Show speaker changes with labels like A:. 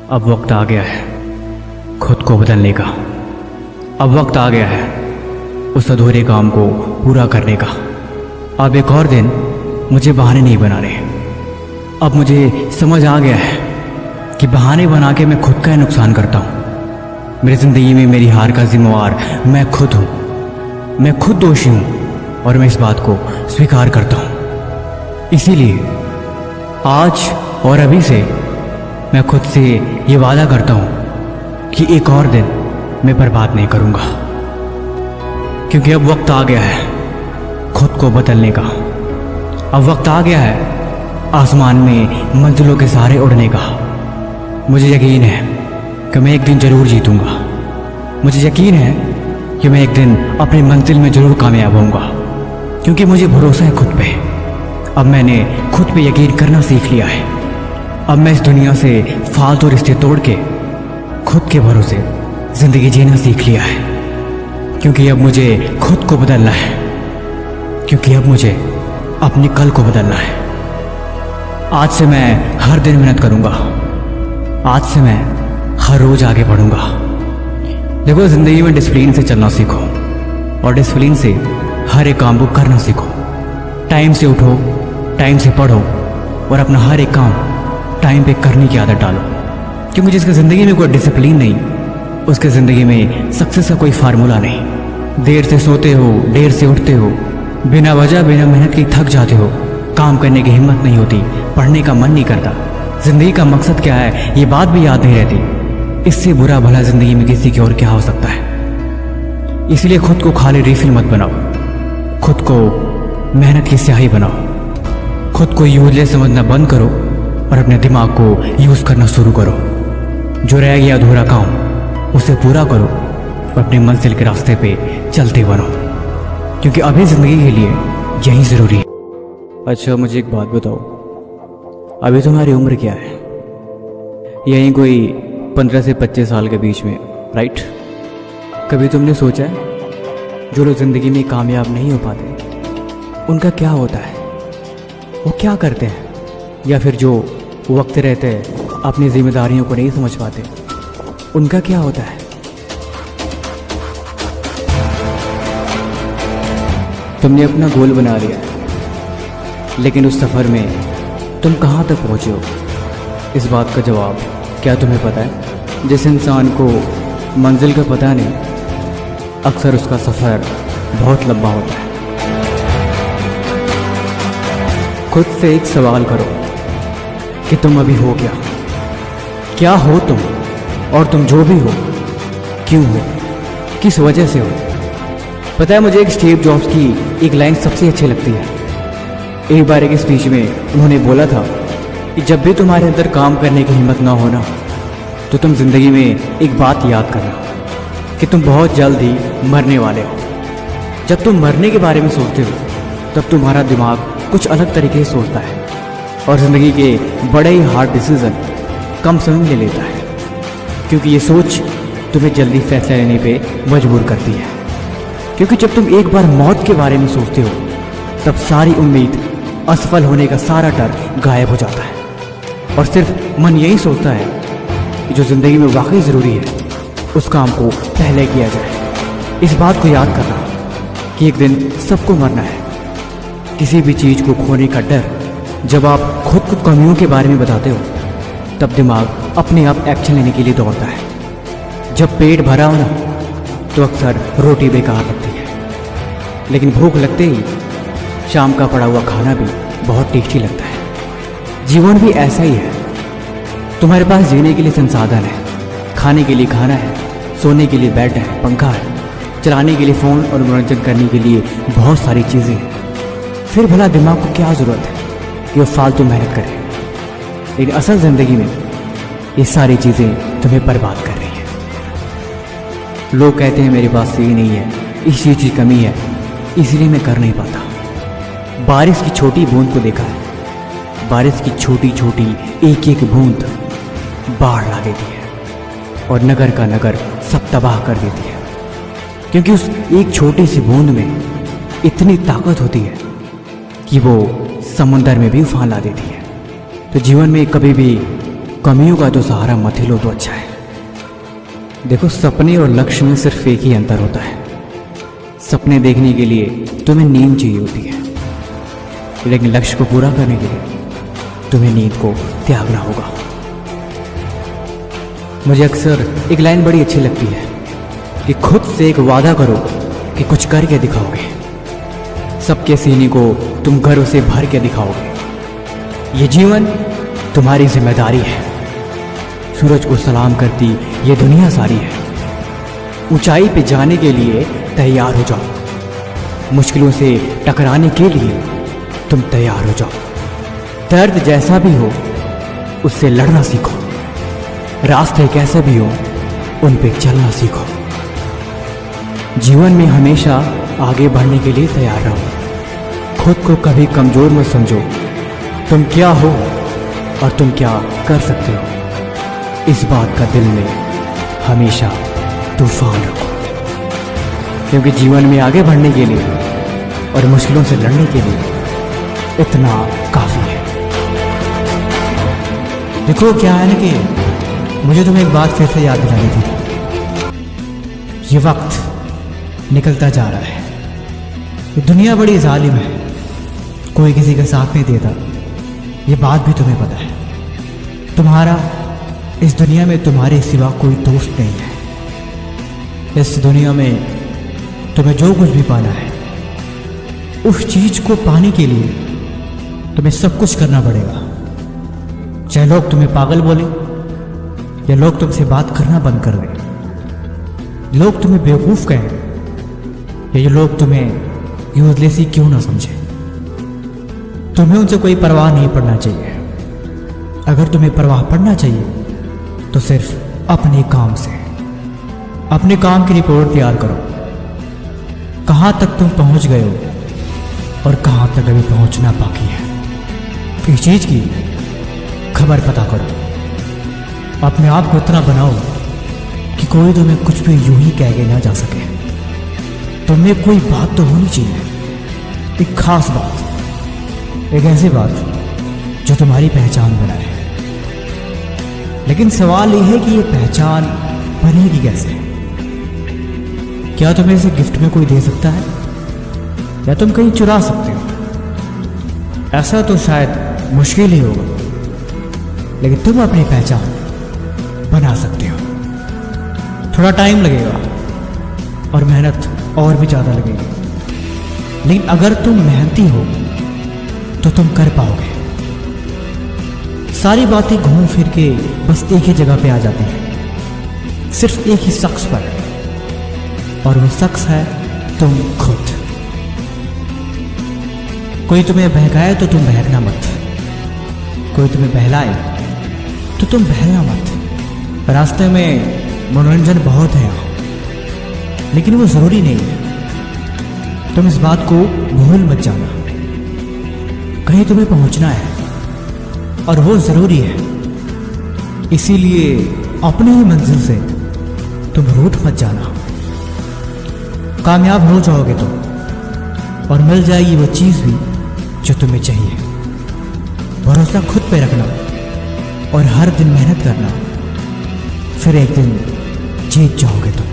A: अब वक्त आ गया है खुद को बदलने का। अब वक्त आ गया है उस अधूरे काम को पूरा करने का। अब एक और दिन मुझे बहाने नहीं बनाने। अब मुझे समझ आ गया है कि बहाने बना के मैं खुद का ही नुकसान करता हूँ। मेरी ज़िंदगी में मेरी हार का जिम्मेवार मैं खुद हूँ। मैं खुद दोषी हूँ और मैं इस बात को स्वीकार करता हूँ। इसीलिए आज और अभी से मैं खुद से ये वादा करता हूँ कि एक और दिन मैं बर्बाद नहीं करूँगा, क्योंकि अब वक्त आ गया है खुद को बदलने का। अब वक्त आ गया है आसमान में मंजिलों के सहारे उड़ने का। मुझे यकीन है कि मैं एक दिन ज़रूर जीतूँगा। मुझे यकीन है कि मैं एक दिन अपनी मंजिल में ज़रूर कामयाब होऊंगा, क्योंकि मुझे भरोसा है खुद पे। अब मैंने खुद पे यकीन करना सीख लिया है। अब मैं इस दुनिया से फालतू रिश्ते तोड़ के खुद के भरोसे ज़िंदगी जीना सीख लिया है, क्योंकि अब मुझे खुद को बदलना है, क्योंकि अब मुझे अपनी कल को बदलना है। आज से मैं हर दिन मेहनत करूँगा। आज से मैं हर रोज़ आगे बढ़ूँगा। देखो, ज़िंदगी में डिसिप्लिन से चलना सीखो और डिसिप्लिन से हर एक काम को करना सीखो। टाइम से उठो, टाइम से पढ़ो और अपना हर एक काम टाइम पे करने की आदत डालो, क्योंकि जिसकी ज़िंदगी में कोई डिसिप्लिन नहीं, उसके ज़िंदगी में सक्सेस का कोई फार्मूला नहीं। देर से सोते हो, देर से उठते हो, बिना वजह बिना मेहनत के थक जाते हो, काम करने की हिम्मत नहीं होती, पढ़ने का मन नहीं करता। ज़िंदगी का मकसद क्या है ये बात भी याद नहीं रहती। इससे बुरा भला ज़िंदगी में किसी की और क्या हो सकता है। इसलिए खुद को खाली रीफिल मत बनाओ, खुद को मेहनत की स्याही बनाओ। खुद को यूजलेस समझना बंद करो और अपने दिमाग को यूज़ करना शुरू करो। जो रह गया अधूरा काम उसे पूरा करो और अपनी मंजिल के रास्ते पे चलते बनो, क्योंकि अभी ज़िंदगी के लिए यही ज़रूरी है। अच्छा, मुझे एक बात बताओ, अभी तुम्हारी उम्र क्या है? यहीं कोई 15 से 25 साल के बीच में, राइट? कभी तुमने सोचा है जो लोग ज़िंदगी में कामयाब नहीं हो पाते उनका क्या होता है? वो क्या करते हैं? या फिर जो वक्त रहते अपनी जिम्मेदारियों को नहीं समझ पाते उनका क्या होता है? तुमने अपना गोल बना लिया, लेकिन उस सफ़र में तुम कहाँ तक पहुँचे हो, इस बात का जवाब क्या तुम्हें पता है? जिस इंसान को मंजिल का पता नहीं, अक्सर उसका सफ़र बहुत लंबा होता है। खुद से एक सवाल करो कि तुम अभी हो क्या हो तुम, और तुम जो भी हो क्यों हो, किस वजह से हो। पता है, मुझे एक स्टीव जॉब्स की एक लाइन सबसे अच्छी लगती है। एक बार एक स्पीच में उन्होंने बोला था कि जब भी तुम्हारे अंदर काम करने की हिम्मत ना होना, तो तुम ज़िंदगी में एक बात याद करना कि तुम बहुत जल्द ही मरने वाले हो। जब तुम मरने के बारे में सोचते हो तब तुम्हारा दिमाग कुछ अलग तरीके से सोचता है और ज़िंदगी के बड़े ही हार्ड डिसीज़न कम समय में ले लेता है, क्योंकि ये सोच तुम्हें जल्दी फैसला लेने पे मजबूर करती है। क्योंकि जब तुम एक बार मौत के बारे में सोचते हो तब सारी उम्मीद, असफल होने का सारा डर गायब हो जाता है और सिर्फ मन यही सोचता है कि जो ज़िंदगी में वाकई ज़रूरी है उस काम को पहले किया जाए। इस बात को याद करना कि एक दिन सबको मरना है। किसी भी चीज़ को खोने का डर जब आप खुद को कमियों के बारे में बताते हो तब दिमाग अपने आप एक्शन लेने के लिए दौड़ता है। जब पेट भरा हो ना तो अक्सर रोटी बेकार लगती है, लेकिन भूख लगते ही शाम का पड़ा हुआ खाना भी बहुत टेस्टी लगता है। जीवन भी ऐसा ही है। तुम्हारे पास जीने के लिए संसाधन है, खाने के लिए खाना है, सोने के लिए बेड है, पंखा है, चलाने के लिए फ़ोन और मनोरंजन करने के लिए बहुत सारी चीज़ें हैं। फिर भला दिमाग को क्या ज़रूरत है कि वो फालतू मेहनत करे? लेकिन असल ज़िंदगी में ये सारी चीज़ें तुम्हें बर्बाद कर रही हैं। लोग कहते हैं मेरे पास सही नहीं है, इस चीज़ की कमी है, इसीलिए मैं कर नहीं पाता। बारिश की छोटी बूंद को देखा है, बारिश की छोटी छोटी एक एक बूंद बाढ़ ला देती है और नगर का नगर सब तबाह कर देती है, क्योंकि उस एक छोटी सी बूंद में इतनी ताकत होती है कि वो समुंदर में भी उफान ला देती है। तो जीवन में कभी भी कमियों का तो सहारा मत ही लो तो अच्छा है। देखो, सपने और लक्ष्य में सिर्फ एक ही अंतर होता है। सपने देखने के लिए तुम्हें नींद चाहिए होती है, लेकिन लक्ष्य को पूरा करने के लिए तुम्हें नींद को त्यागना होगा। मुझे अक्सर एक लाइन बड़ी अच्छी लगती है कि खुद से एक वादा करो कि कुछ करके दिखाओगे, सबके सीने को तुम गर्व से भर के दिखाओगे। ये जीवन तुम्हारी जिम्मेदारी है। सूरज को सलाम करती ये दुनिया सारी है। ऊंचाई पे जाने के लिए तैयार हो जाओ, मुश्किलों से टकराने के लिए तुम तैयार हो जाओ। दर्द जैसा भी हो उससे लड़ना सीखो, रास्ते कैसे भी हो उन पे चलना सीखो। जीवन में हमेशा आगे बढ़ने के लिए तैयार रहो। खुद को कभी कमजोर मत समझो। तुम क्या हो और तुम क्या कर सकते हो, इस बात का दिल में हमेशा तूफान रखो, क्योंकि जीवन में आगे बढ़ने के लिए और मुश्किलों से लड़ने के लिए इतना काफी है। देखो, क्या है ना कि मुझे तुम्हें एक बात फिर से याद दिलानी थी। ये वक्त निकलता जा रहा है। ये दुनिया बड़ी जालिम है, कोई किसी का साथ नहीं देता। ये बात भी तुम्हें पता है। तुम्हारा इस दुनिया में तुम्हारे सिवा कोई दोस्त नहीं है। इस दुनिया में तुम्हें जो कुछ भी पाना है, उस चीज को पाने के लिए तुम्हें सब कुछ करना पड़ेगा। चाहे लोग तुम्हें पागल बोले या लोग तुमसे बात करना बंद कर दें, लोग तुम्हें बेवकूफ कहें या ये लोग तुम्हें यूजलेस ही क्यों ना समझे, तुम्हें उनसे कोई परवाह नहीं पड़ना चाहिए। अगर तुम्हें परवाह पड़ना चाहिए तो सिर्फ अपने काम से। अपने काम की रिपोर्ट तैयार करो। कहां तक तुम पहुंच गए हो और कहां तक अभी पहुंचना बाकी है, इस चीज की खबर पता करो। अपने आप को इतना बनाओ कि कोई तुम्हें कुछ भी यूं ही कह के ना जा सके। तुम्हें कोई बात तो होनी चाहिए, एक खास बात, एक ऐसी बात जो तुम्हारी पहचान बनाए। लेकिन सवाल यह है कि ये पहचान बनेगी कैसे? क्या तुम्हें इसे गिफ्ट में कोई दे सकता है या तुम कहीं चुरा सकते हो? ऐसा तो शायद मुश्किल ही होगा, लेकिन तुम अपनी पहचान बना सकते हो। थोड़ा टाइम लगेगा और मेहनत और भी ज़्यादा लगेगी, लेकिन अगर तुम मेहनती हो तो तुम कर पाओगे। सारी बातें घूम फिर के बस एक ही जगह पे आ जाती हैं, सिर्फ एक ही शख्स पर, और वो शख्स है तुम खुद। कोई तुम्हें बहकाए तो तुम बहकना मत, कोई तुम्हें बहलाए तो तुम बहलना मत। रास्ते में मनोरंजन बहुत है यहाँ, लेकिन वो जरूरी नहीं है। तुम इस बात को भूल मत जाना। कहीं तुम्हें पहुंचना है और वो जरूरी है, इसीलिए अपनी ही मंजिल से तुम रूठ मत जाना। कामयाब हो जाओगे तुम और मिल जाएगी वो चीज भी जो तुम्हें चाहिए। भरोसा खुद पे रखना और हर दिन मेहनत करना, फिर एक दिन जीत जाओगे तुम।